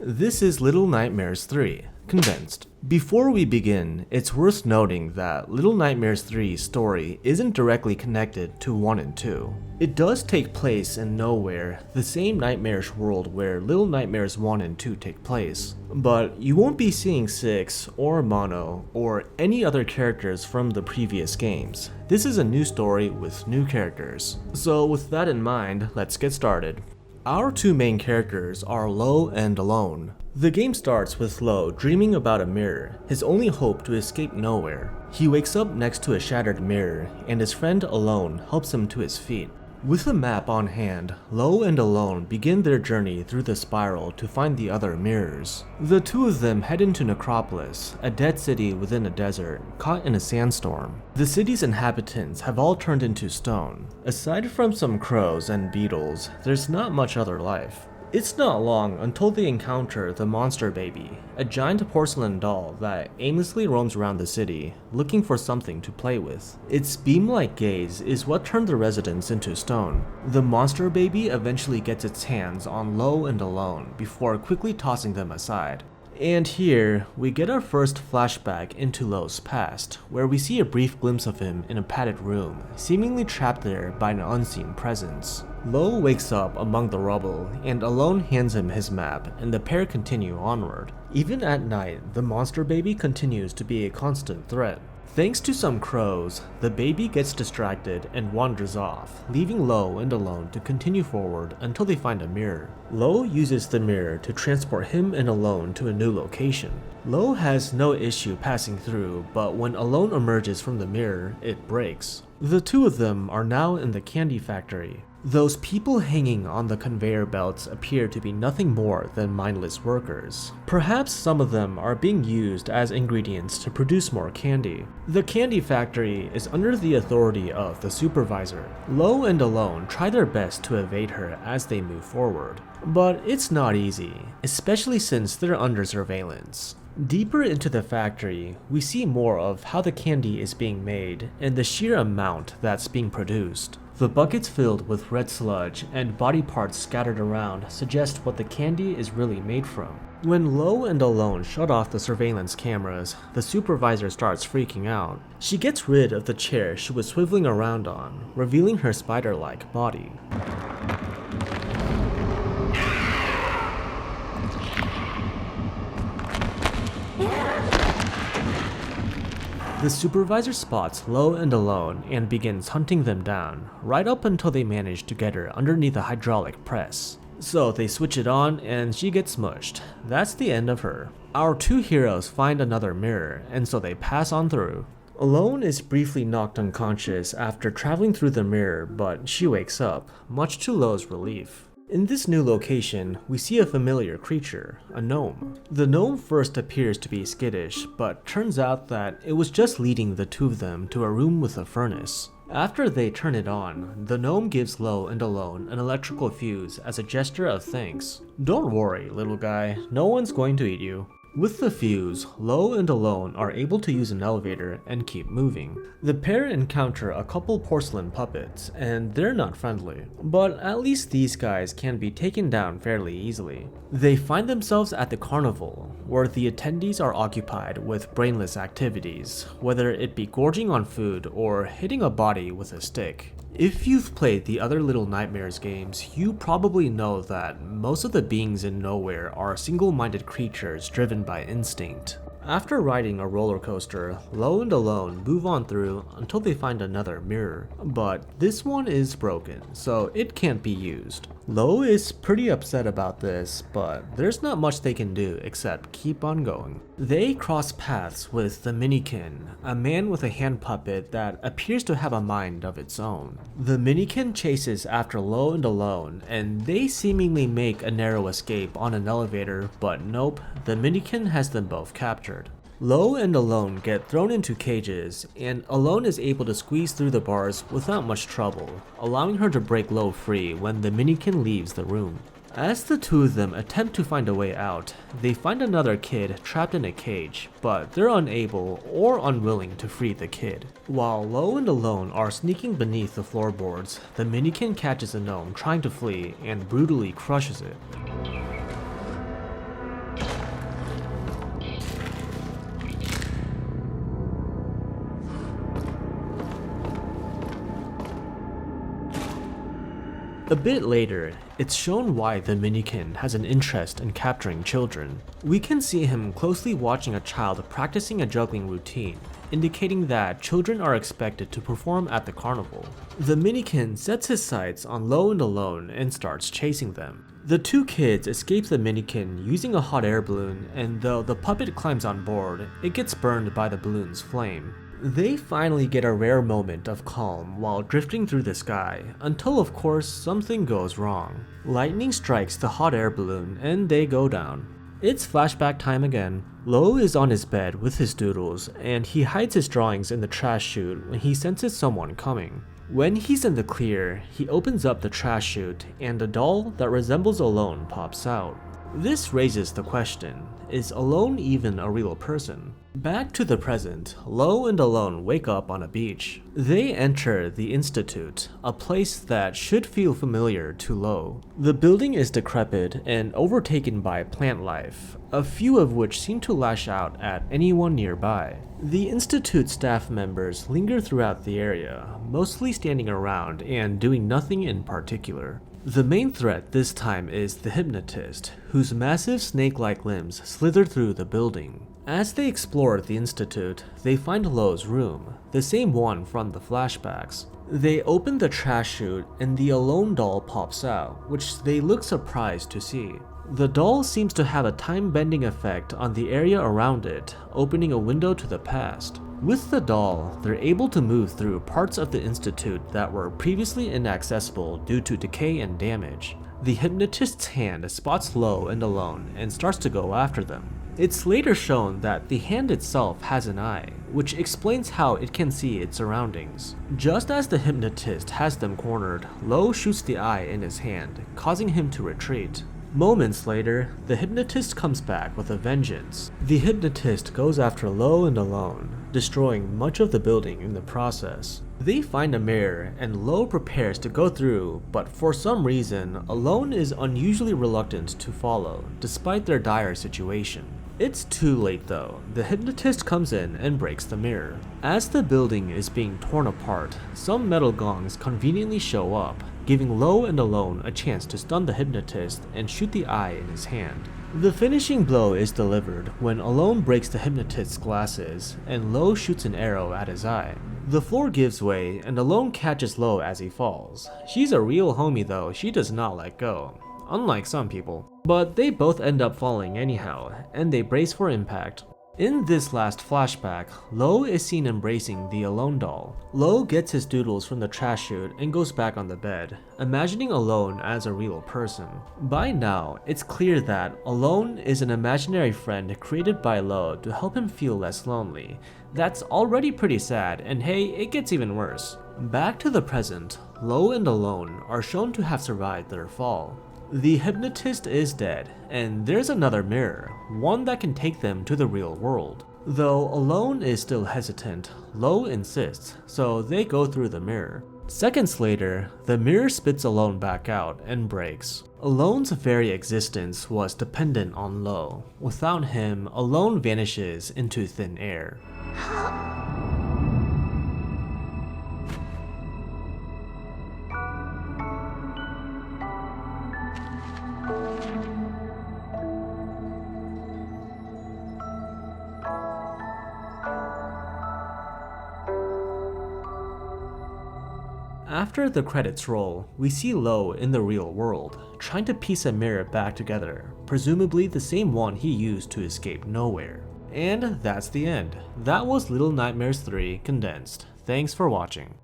This is Little Nightmares 3, Condensed. Before we begin, it's worth noting that Little Nightmares 3's story isn't directly connected to 1 and 2. It does take place in Nowhere, the same nightmarish world where Little Nightmares 1 and 2 take place. But you won't be seeing Six, or Mono, or any other characters from the previous games. This is a new story with new characters. So with that in mind, let's get started. Our two main characters are Lo and Alone. The game starts with Lo dreaming about a mirror, his only hope to escape Nowhere. He wakes up next to a shattered mirror, and his friend Alone helps him to his feet. With a map on hand, Lo and Alone begin their journey through the spiral to find the other mirrors. The two of them head into Necropolis, a dead city within a desert, caught in a sandstorm. The city's inhabitants have all turned into stone. Aside from some crows and beetles, there's not much other life. It's not long until they encounter the Monster Baby, a giant porcelain doll that aimlessly roams around the city, looking for something to play with. Its beam-like gaze is what turned the residents into stone. The Monster Baby eventually gets its hands on Lo and Alone before quickly tossing them aside. And here, we get our first flashback into Lo's past, where we see a brief glimpse of him in a padded room, seemingly trapped there by an unseen presence. Lo wakes up among the rubble, and Alone hands him his map, and the pair continue onward. Even at night, the Monster Baby continues to be a constant threat. Thanks to some crows, the baby gets distracted and wanders off, leaving Lo and Alone to continue forward until they find a mirror. Lo uses the mirror to transport him and Alone to a new location. Lo has no issue passing through, but when Alone emerges from the mirror, it breaks. The two of them are now in the candy factory. Those people hanging on the conveyor belts appear to be nothing more than mindless workers. Perhaps some of them are being used as ingredients to produce more candy. The candy factory is under the authority of the supervisor. Lo and Alone try their best to evade her as they move forward. But it's not easy, especially since they're under surveillance. Deeper into the factory, we see more of how the candy is being made and the sheer amount that's being produced. The buckets filled with red sludge and body parts scattered around suggest what the candy is really made from. When Lo and Alone shut off the surveillance cameras, the supervisor starts freaking out. She gets rid of the chair she was swiveling around on, revealing her spider-like body. The supervisor spots Lo and Alone and begins hunting them down, right up until they manage to get her underneath a hydraulic press. So they switch it on and she gets smushed. That's the end of her. Our two heroes find another mirror, and so they pass on through. Alone is briefly knocked unconscious after traveling through the mirror, but she wakes up, much to Lo's relief. In this new location, we see a familiar creature, a gnome. The gnome first appears to be skittish, but turns out that it was just leading the two of them to a room with a furnace. After they turn it on, the gnome gives Lo and Alone an electrical fuse as a gesture of thanks. Don't worry, little guy, no one's going to eat you. With the fuse, Lo and Alone are able to use an elevator and keep moving. The pair encounter a couple porcelain puppets, and they're not friendly. But at least these guys can be taken down fairly easily. They find themselves at the carnival, where the attendees are occupied with brainless activities, whether it be gorging on food or hitting a body with a stick. If you've played the other Little Nightmares games, you probably know that most of the beings in Nowhere are single-minded creatures driven by instinct. After riding a roller coaster, Lo and Alone move on through until they find another mirror, but this one is broken, so it can't be used. Lo is pretty upset about this, but there's not much they can do except keep on going. They cross paths with the Minikin, a man with a hand puppet that appears to have a mind of its own. The Minikin chases after Lo and Alone, and they seemingly make a narrow escape on an elevator, but nope, the Minikin has them both captured. Lo and Alone get thrown into cages, and Alone is able to squeeze through the bars without much trouble, allowing her to break Lo free when the Minikin leaves the room. As the two of them attempt to find a way out, they find another kid trapped in a cage, but they're unable or unwilling to free the kid. While Lo and Alone are sneaking beneath the floorboards, the Minikin catches a gnome trying to flee and brutally crushes it. A bit later, it's shown why the Minikin has an interest in capturing children. We can see him closely watching a child practicing a juggling routine, indicating that children are expected to perform at the carnival. The Minikin sets his sights on Lo and Alone and starts chasing them. The two kids escape the Minikin using a hot air balloon, and though the puppet climbs on board, it gets burned by the balloon's flame. They finally get a rare moment of calm while drifting through the sky, until of course something goes wrong. Lightning strikes the hot air balloon and they go down. It's flashback time again. Lo is on his bed with his doodles, and he hides his drawings in the trash chute when he senses someone coming. When he's in the clear, he opens up the trash chute and a doll that resembles Alone pops out. This raises the question, is Alone even a real person? Back to the present, Lo and Alone wake up on a beach. They enter the Institute, a place that should feel familiar to Lo. The building is decrepit and overtaken by plant life, a few of which seem to lash out at anyone nearby. The Institute staff members linger throughout the area, mostly standing around and doing nothing in particular. The main threat this time is the hypnotist, whose massive snake-like limbs slither through the building. As they explore the Institute, they find Lo's room, the same one from the flashbacks. They open the trash chute and the Alone doll pops out, which they look surprised to see. The doll seems to have a time-bending effect on the area around it, opening a window to the past. With the doll, they're able to move through parts of the Institute that were previously inaccessible due to decay and damage. The hypnotist's hand spots Lo and Alone and starts to go after them. It's later shown that the hand itself has an eye, which explains how it can see its surroundings. Just as the hypnotist has them cornered, Lo shoots the eye in his hand, causing him to retreat. Moments later, the hypnotist comes back with a vengeance. The hypnotist goes after Lo and Alone, destroying much of the building in the process. They find a mirror and Lo prepares to go through, but for some reason, Alone is unusually reluctant to follow, despite their dire situation. It's too late though. The hypnotist comes in and breaks the mirror. As the building is being torn apart, some metal gongs conveniently show up, giving Lo and Alone a chance to stun the hypnotist and shoot the eye in his hand. The finishing blow is delivered when Alone breaks the hypnotist's glasses and Lo shoots an arrow at his eye. The floor gives way and Alone catches Lo as he falls. She's a real homie though, she does not let go, unlike some people. But they both end up falling anyhow, and they brace for impact. In this last flashback, Lo is seen embracing the Alone doll. Lo gets his doodles from the trash chute and goes back on the bed, imagining Alone as a real person. By now, it's clear that Alone is an imaginary friend created by Lo to help him feel less lonely. That's already pretty sad, and hey, it gets even worse. Back to the present, Lo and Alone are shown to have survived their fall. The hypnotist is dead, and there's another mirror, one that can take them to the real world. Though Alone is still hesitant, Lo insists, so they go through the mirror. Seconds later, the mirror spits Alone back out and breaks. Alone's very existence was dependent on Lo. Without him, Alone vanishes into thin air. After the credits roll, we see Lo in the real world, trying to piece a mirror back together, presumably the same one he used to escape nowhere. And that's the end. That was Little Nightmares 3 Condensed. Thanks for watching.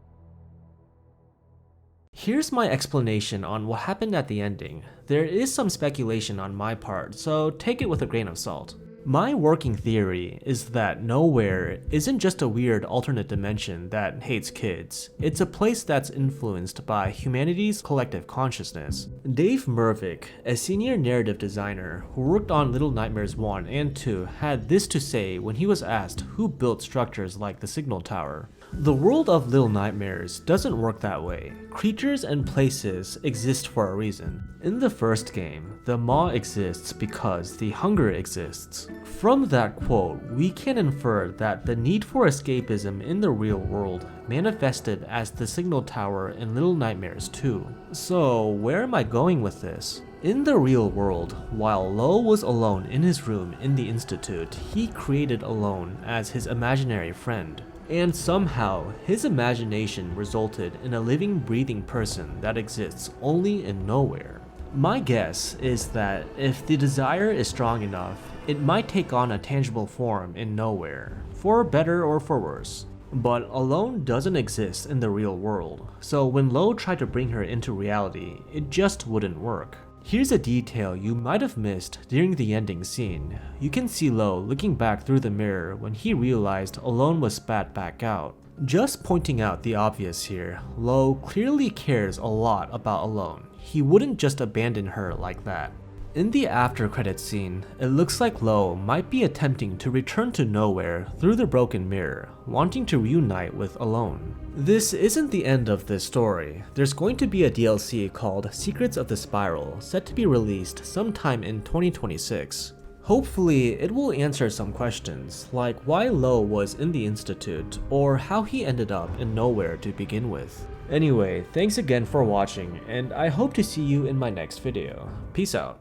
Here's my explanation on what happened at the ending. There is some speculation on my part, so take it with a grain of salt. My working theory is that Nowhere isn't just a weird alternate dimension that hates kids. It's a place that's influenced by humanity's collective consciousness. Dave Mervick, a senior narrative designer who worked on Little Nightmares 1 and 2, had this to say when he was asked who built structures like the Signal Tower. The world of Little Nightmares doesn't work that way. Creatures and places exist for a reason. In the first game, the maw exists because the hunger exists. From that quote, we can infer that the need for escapism in the real world manifested as the signal tower in Little Nightmares 2. So where am I going with this? In the real world, while Lo was alone in his room in the Institute, he created Alone as his imaginary friend. And somehow, his imagination resulted in a living, breathing person that exists only in nowhere. My guess is that if the desire is strong enough, it might take on a tangible form in nowhere, for better or for worse. But Alone doesn't exist in the real world, so when Lo tried to bring her into reality, it just wouldn't work. Here's a detail you might have missed during the ending scene. You can see Lo looking back through the mirror when he realized Alone was spat back out. Just pointing out the obvious here, Lo clearly cares a lot about Alone. He wouldn't just abandon her like that. In the after credits scene, it looks like Lo might be attempting to return to nowhere through the broken mirror, wanting to reunite with Alone. This isn't the end of this story. There's going to be a DLC called Secrets of the Spiral, set to be released sometime in 2026. Hopefully, it will answer some questions, like why Lo was in the Institute, or how he ended up in nowhere to begin with. Anyway, thanks again for watching, and I hope to see you in my next video. Peace out.